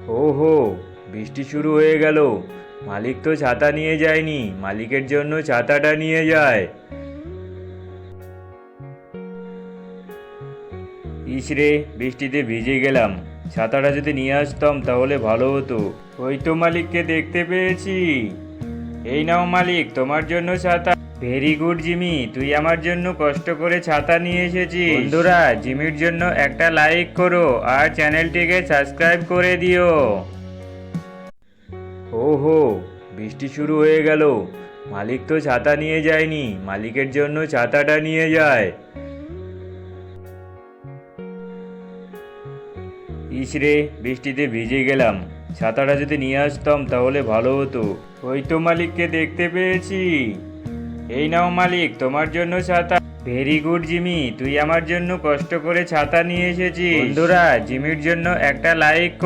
ওহো, বৃষ্টি শুরু হয়ে গেল। মালিক তো ছাতা নিয়ে যায়নি, মালিকের জন্য ছাতাটা নিয়ে যায়। ইসরে, বৃষ্টিতে ভিজে গেলাম। ছাতাটা যদি নিয়ে আসতাম তাহলে ভালো হতো। ওই তো মালিককে দেখতে পেয়েছি। এই নাও মালিক, তোমার জন্য ছাতা। ভেরি গুড জিমি, তুই আমার জন্য কষ্ট করে ছাতা নিয়ে এসেছিস। বন্ধুরা, জিমির জন্য একটা লাইক করো আর চ্যানেলটিকে সাবস্ক্রাইব করে দিও। ওহো, বৃষ্টি শুরু হয়ে গেল। মালিক তো ছাতা নিয়ে যায়নি, মালিকের জন্য ছাতাটা নিয়ে যায়। ইসরে, বৃষ্টিতে ভিজে গেলাম। ছাতাটা যদি নিয়ে আসতাম তাহলে ভালো হতো। ওই তো মালিককে দেখতে পেয়েছি। এই নাও মালিক, তোমার জন্য ছাতা। ভেরি গুড জিমি, তুই আমার জন্য কষ্ট করে ছাতা নিয়ে এসেছিস। বন্ধুরা, জিমির জন্য একটা লাইক